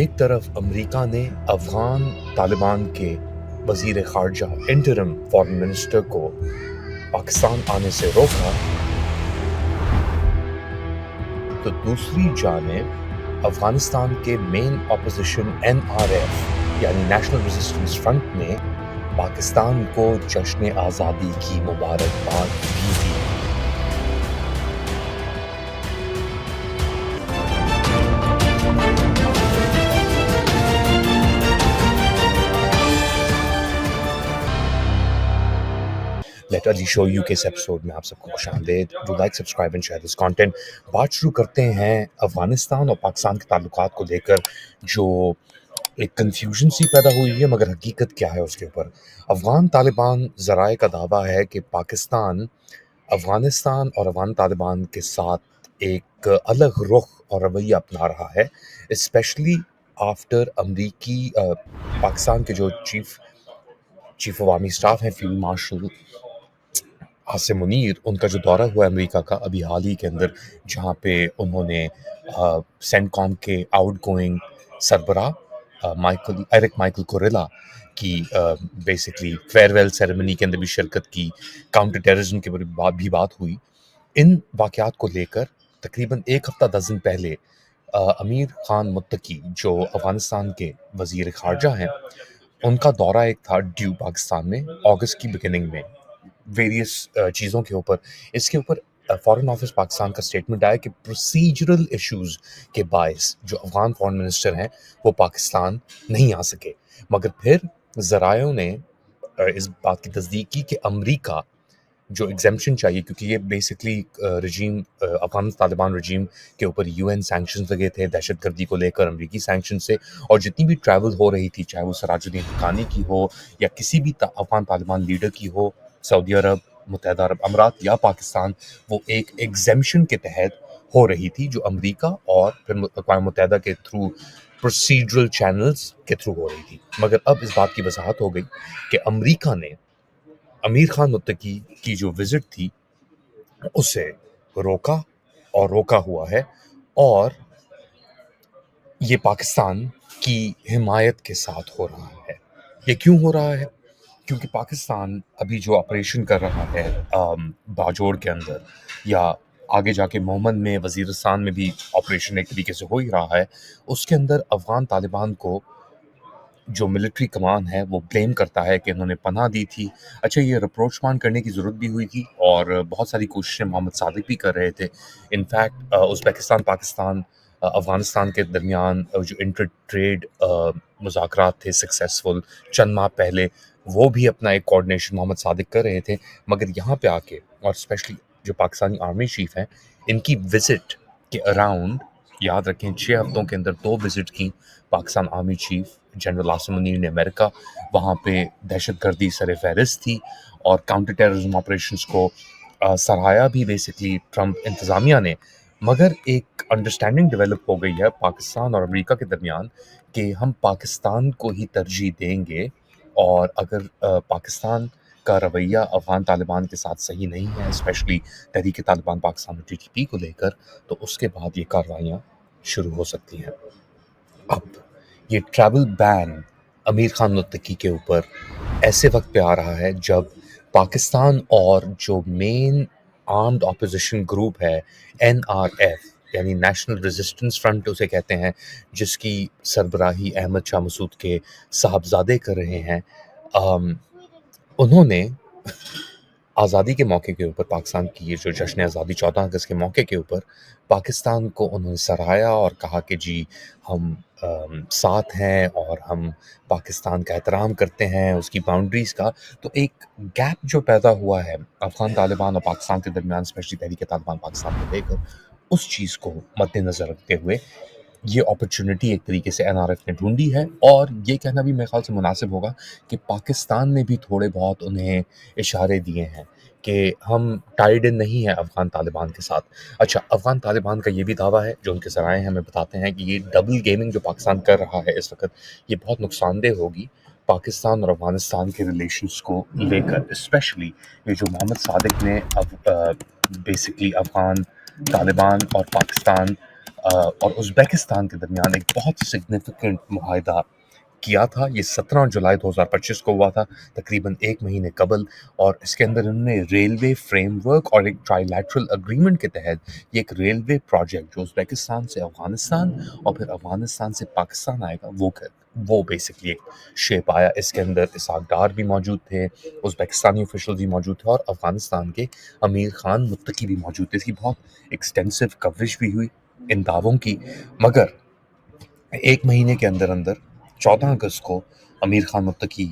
ایک طرف امریکہ نے افغان طالبان کے وزیر خارجہ انٹرم فارن منسٹر کو پاکستان آنے سے روکا، تو دوسری جانب افغانستان کے مین اپوزیشن NRF یعنی نیشنل ریزسٹنس فرنٹ نے پاکستان کو جشن آزادی کی مبارکباد بھی دی۔ لیٹ علی شو یو کے اس ایپیسوڈ میں آپ سب کو خوش آمدید۔ Do like, subscribe and share this content. بات شروع کرتے ہیں افغانستان اور پاکستان کے تعلقات کو لے کر جو ایک کنفیوژن سی پیدا ہوئی ہے، مگر حقیقت کیا ہے اس کے اوپر۔ افغان طالبان ذرائع کا دعویٰ ہے کہ پاکستان افغانستان اور افغان طالبان کے ساتھ ایک الگ رخ اور رویہ اپنا رہا ہے، اسپیشلی آفٹر امریکی پاکستان کے جو چیف عوامی اسٹاف ہیں فیلڈ مارشل عاصم منیر، ان کا جو دورہ ہوا ہے امریکہ کا ابھی حال ہی کے اندر، جہاں پہ انہوں نے سینٹ کام کے آؤٹ گوئنگ سربراہ ایرک مائیکل کوریلا کی بیسکلی فیئر ویل سیریمنی کے اندر بھی شرکت کی، کاؤنٹر ٹیررزم کے بھی بات ہوئی۔ ان واقعات کو لے کر تقریباً ایک ہفتہ 10 دن پہلے امیر خان متقی جو افغانستان کے وزیر خارجہ ہیں، ان کا دورہ ایک تھا ڈیو پاکستان میں اگست کی بگننگ میں ویریس چیزوں کے اوپر۔ اس کے اوپر فارن آفس پاکستان کا سٹیٹمنٹ آیا کہ پروسیجرل ایشوز کے باعث جو افغان فارن منسٹر ہیں وہ پاکستان نہیں آ سکے، مگر پھر ذرائعوں نے اس بات کی تصدیق کی کہ امریکہ جو ایگزیمپشن چاہیے، کیونکہ یہ بیسکلی رجیم افغان طالبان رجیم کے اوپر UN سینکشنز لگے تھے دہشت گردی کو لے کر، امریکی سینکشن سے، اور جتنی بھی ٹریول ہو رہی تھی، چاہے وہ سراج الدین حقانی کی ہو یا کسی بھی افغان طالبان لیڈر کی ہو، سعودی عرب، متحدہ عرب امارات یا پاکستان، وہ ایک ایگزیمپشن کے تحت ہو رہی تھی جو امریکہ اور پھر اقوام متحدہ کے تھرو پروسیجرل چینلز کے تھرو ہو رہی تھی۔ مگر اب اس بات کی وضاحت ہو گئی کہ امریکہ نے امیر خان متقی کی جو وزٹ تھی اسے روکا ہوا ہے، اور یہ پاکستان کی حمایت کے ساتھ ہو رہا ہے۔ یہ کیوں ہو رہا ہے؟ کیونکہ پاکستان ابھی جو آپریشن کر رہا ہے باجوڑ کے اندر، یا آگے جا کے مومن میں، وزیرستان میں بھی آپریشن ایک طریقے سے ہو ہی رہا ہے، اس کے اندر افغان طالبان کو جو ملٹری کمان ہے وہ بلیم کرتا ہے کہ انہوں نے پناہ دی تھی۔ اچھا، یہ رپروچمان کرنے کی ضرورت بھی ہوئی تھی، اور بہت ساری کوششیں محمد صادق بھی کر رہے تھے۔ انفیکٹ ازبکستان پاکستان افغانستان کے درمیان جو انٹر ٹریڈ مذاکرات تھے سکسیسفل چند ماہ پہلے، وہ بھی اپنا ایک کوارڈینیشن محمد صادق کر رہے تھے۔ مگر یہاں پہ آ کے، اور اسپیشلی جو پاکستانی آرمی چیف ہیں، ان کی وزٹ کے اراؤنڈ یاد رکھیں 6 ہفتوں کے اندر 2 وزٹ کی Pakistan army chief general Asim Munir نے امریکہ، وہاں پہ دہشت گردی سر فہرست تھی، اور کاؤنٹر ٹیررزم آپریشنز کو سراہا بھی بیسکلی ٹرمپ انتظامیہ نے۔ مگر ایک انڈرسٹینڈنگ ڈیولپ ہو گئی ہے پاکستان اور امریکہ کے درمیان کہ ہم پاکستان کو ہی ترجیح دیں گے، اور اگر پاکستان کا رویہ افغان طالبان کے ساتھ صحیح نہیں ہے، اسپیشلی تحریک طالبان پاکستان اور TTP کو لے کر، تو اس کے بعد یہ کارروائیاں شروع ہو سکتی ہیں۔ اب یہ ٹریول بین امیر خان متقی کے اوپر ایسے وقت پہ آ رہا ہے جب پاکستان اور جو مین آرمڈ اپوزیشن گروپ ہے NRF یعنی نیشنل ریزسٹنس فرنٹ اسے کہتے ہیں، جس کی سربراہی احمد شاہ مسعود کے صاحبزادے کر رہے ہیں، انہوں نے آزادی کے موقع کے اوپر، پاکستان کی یہ جو جشن آزادی 14 اگست کے موقع کے اوپر، پاکستان کو انہوں نے سراہا اور کہا کہ جی ہم ساتھ ہیں اور ہم پاکستان کا احترام کرتے ہیں، اس کی باؤنڈریز کا۔ تو ایک گیپ جو پیدا ہوا ہے افغان طالبان اور پاکستان کے درمیان، اسپیشلی تحریک طالبان پاکستان کو لے کر، اس چیز کو مد نظر رکھتے ہوئے یہ اپرچونٹی ایک طریقے سے NRF نے ڈھونڈی ہے، اور یہ کہنا بھی میرے خیال سے مناسب ہوگا کہ پاکستان نے بھی تھوڑے بہت انہیں اشارے دیے ہیں کہ ہم ٹائیڈ ان نہیں ہیں افغان طالبان کے ساتھ۔ اچھا، افغان طالبان کا یہ بھی دعویٰ ہے، جو ان کے ذرائع ہمیں بتاتے ہیں، کہ یہ ڈبل گیمنگ جو پاکستان کر رہا ہے اس وقت، یہ بہت نقصان دہ ہوگی پاکستان اور افغانستان کے ریلیشنز کو لے کر، اسپیشلی یہ جو محمد صادق نے بیسکلی افغان طالبان اور پاکستان اور ازبیکستان کے درمیان ایک بہت سگنیفیکنٹ معاہدہ کیا تھا. یہ 17 جولائی 2025 کو ہوا تھا، تقریباً ایک مہینے قبل. اور اس کے اندر انہوں نے ریلوے فریم ورک اور ایک ٹرائی لیٹرل اگریمنٹ کے تحت یہ ایک ریلوے پروجیکٹ جو ازبیکستان سے افغانستان اور پھر افغانستان سے پاکستان آئے گا وہ بیسکلی ایک شیپ آیا. اس کے اندر اسحاق ڈار بھی موجود تھے، ازبیکستانی آفیشل بھی موجود تھے، اور افغانستان کے امیر خان متقی بھی موجود تھے. اس کی بہت ایکسٹینسو کوریج بھی ہوئی ان دعووں کی. مگر ایک مہینے کے اندر 14 اگست کو امیر خان متقی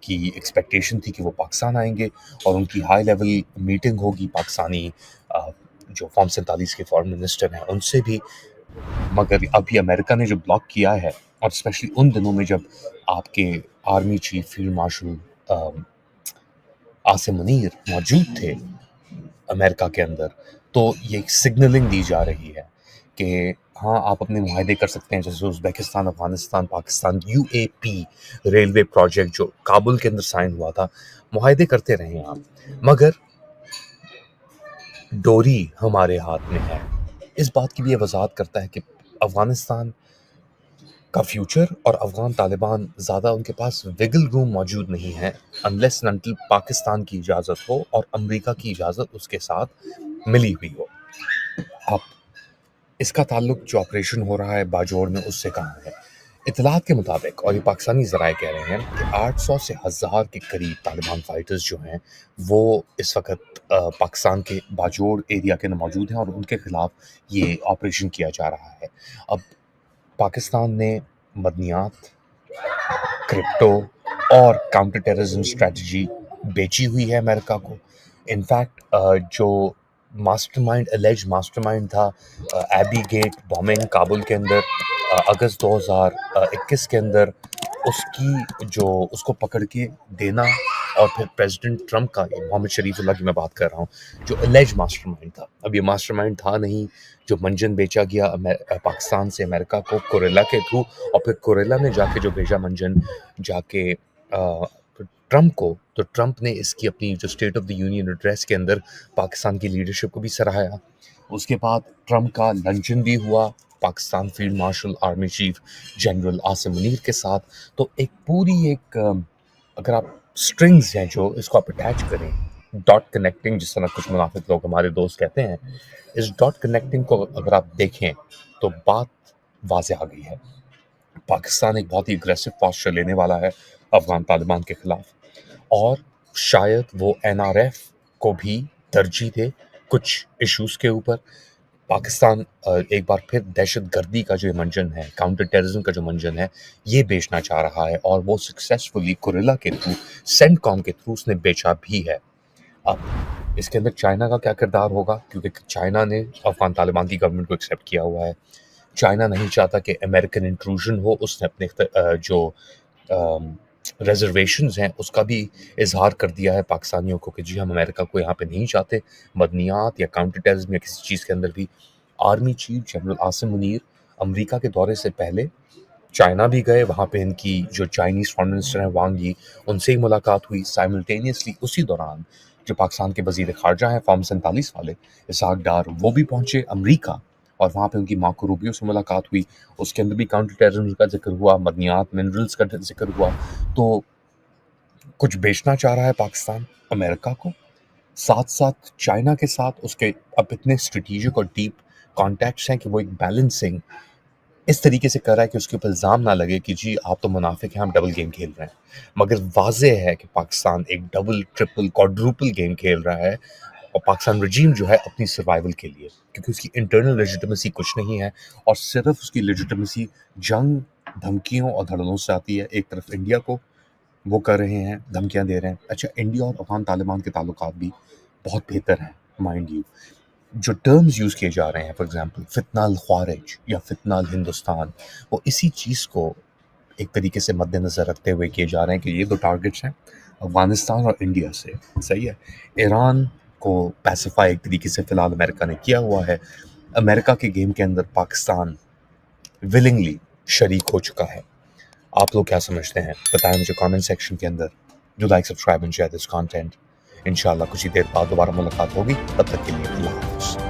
کی ایکسپیکٹیشن تھی کہ وہ پاکستان آئیں گے اور ان کی ہائی لیول میٹنگ ہوگی پاکستانی جو فارم 47 کے فارن منسٹر ہیں ان سے بھی. مگر ابھی امریکہ نے جو بلاک کیا ہے، اور اسپیشلی ان دنوں میں جب آپ کے army chief field marshal Asim Munir موجود تھے امریکہ کے اندر، تو یہ ایک سگنلنگ دی جا رہی ہے کہ ہاں آپ اپنے معاہدے کر سکتے ہیں، جیسے Uzbekistan, Afghanistan, Pakistan UAP railway project جو کابل کے اندر سائن ہوا تھا، معاہدے کرتے رہیں آپ، مگر ڈوری ہمارے ہاتھ میں ہے. اس بات کی بھی یہ وضاحت کرتا ہے کہ افغانستان کا فیوچر اور افغان طالبان زیادہ ان کے پاس وگل روم موجود نہیں ہے انلیس انٹل پاکستان کی اجازت ہو اور امریکہ کی اجازت اس کے ساتھ ملی ہوئی ہو. اب اس کا تعلق جو آپریشن ہو رہا ہے باجوڑ میں اس سے کہاں ہے؟ اطلاعات کے مطابق، اور یہ پاکستانی ذرائع کہہ رہے ہیں کہ 800 سے 1000 کے قریب طالبان فائٹرز جو ہیں وہ اس وقت پاکستان کے باجوڑ ایریا کے اندر موجود ہیں اور ان کے خلاف یہ آپریشن کیا جا رہا ہے. اب پاکستان نے مدنیات، کرپٹو اور کاؤنٹر ٹیررزم اسٹریٹجی بیچی ہوئی ہے امریکہ کو. انفیکٹ جو اللیج ماسٹر مائنڈ تھا ایبی گیٹ بومنگ کابل کے اندر اگست 2021 کے اندر، اس کو پکڑ کے دینا، اور پھر پریزیڈنٹ ٹرمپ کا، محمد شریف اللہ کی میں بات کر رہا ہوں، جو اللیج ماسٹر مائنڈ تھا. اب یہ ماسٹر مائنڈ تھا نہیں، جو منجن بیچا گیا پاکستان سے امریکہ کو کوریلا کے تھرو، اور پھر کوریلا نے جا کے جو بھیجا منجن جا کے ٹرمپ کو، تو ٹرمپ نے اس کی اپنی جو state of the union address کے اندر پاکستان کی لیڈرشپ کو بھی سراہایا. اس کے بعد ٹرمپ کا لنچن بھی ہوا Pakistan field marshal army chief general Asim Munir کے ساتھ. تو اگر آپ سٹرنگز ہیں جو اس کو آپ اٹیچ کریں، ڈاٹ کنیکٹنگ جس طرح کچھ منافق لوگ ہمارے دوست کہتے ہیں، اس ڈاٹ کنیکٹنگ کو اگر آپ دیکھیں تو بات واضح آ گئی ہے. پاکستان ایک بہت ہی اگریسو پاسچر لینے والا ہے افغان طالبان کے خلاف، اور شاید وہ NRF کو بھی ترجیح دے کچھ ایشوز کے اوپر. پاکستان ایک بار پھر دہشت گردی کا جو منجن ہے، کاؤنٹر ٹیررزم کا جو منجن ہے، یہ بیچنا چاہ رہا ہے، اور وہ سکسیسفلی کوریلا کے تھرو، سینٹ کام کے تھرو اس نے بیچا بھی ہے. اب اس کے اندر چائنا کا کیا کردار ہوگا، کیونکہ چائنا نے افغان طالبان کی گورنمنٹ کو ایکسیپٹ کیا ہوا ہے. چائنا نہیں چاہتا کہ امریکن انٹروژن ہو. اس نے اپنے جو ریزرویشنز ہیں اس کا بھی اظہار کر دیا ہے پاکستانیوں کو کہ جی ہم امریکہ کو یہاں پہ نہیں چاہتے مدنیات یا کاؤنٹر ٹیررزم یا کسی چیز کے اندر بھی. Army chief general Asim Munir امریکہ کے دورے سے پہلے چائنا بھی گئے، وہاں پہ ان کی جو چائنیز فارن منسٹر ہیں وانگ یی، ان سے ہی ملاقات ہوئی. سائملٹینیسلی اسی دوران جو پاکستان کے وزیر خارجہ ہیں فارم 47 والے اسحاق ڈار، وہ بھی پہنچے امریکہ، اور وہاں پہ ان کی مارکو روبیو سے ملاقات ہوئی. اس کے اندر بھی کاؤنٹر ٹیررزم کا ذکر ہوا، مدنیات، منرلز کا ذکر ہوا. تو کچھ بیچنا چاہ رہا ہے پاکستان امریکہ کو، ساتھ ساتھ چائنا کے ساتھ اس کے اب اتنے اسٹریٹجک اور ڈیپ کانٹیکٹس ہیں کہ وہ ایک بیلنسنگ اس طریقے سے کر رہا ہے کہ اس کے اوپر الزام نہ لگے کہ جی آپ تو منافق ہیں، ہم ڈبل گیم کھیل رہے ہیں. مگر واضح ہے کہ پاکستان ایک ڈبل، ٹرپل، کوڈروپل گیم کھیل رہا ہے، اور پاکستان رجیم جو ہے اپنی سروائیول کے لیے، کیونکہ اس کی انٹرنل لیجیٹمیسی کچھ نہیں ہے، اور صرف اس کی لیجیٹمیسی جنگ، دھمکیوں اور دھڑلوں سے آتی ہے. ایک طرف انڈیا کو وہ کر رہے ہیں، دھمکیاں دے رہے ہیں. اچھا، انڈیا اور افغان طالبان کے تعلقات بھی بہت بہتر ہیں مائنڈ یو. جو ٹرمز یوز کیے جا رہے ہیں، فار ایگزامپل فتنہ الخوارج یا فتنہ الہندوستان، وہ اسی چیز کو ایک طریقے سے مد نظر رکھتے ہوئے کیے جا رہے ہیں کہ یہ دو ٹارگٹس ہیں افغانستان اور انڈیا سے. صحیح ہے، ایران کو پیسیفائی ایک طریقے سے فی الحال امریکہ نے کیا ہوا ہے. امریکہ کے گیم کے اندر پاکستان ولنگلی شریک ہو چکا ہے. آپ لوگ کیا سمجھتے ہیں؟ بتائیں مجھے کامنٹ سیکشن کے اندر. Do like, subscribe and share this content. انشاءاللہ کچھ ہی دیر بعد دوبارہ ملاقات ہوگی، تب تک کے لیے اللہ حافظ.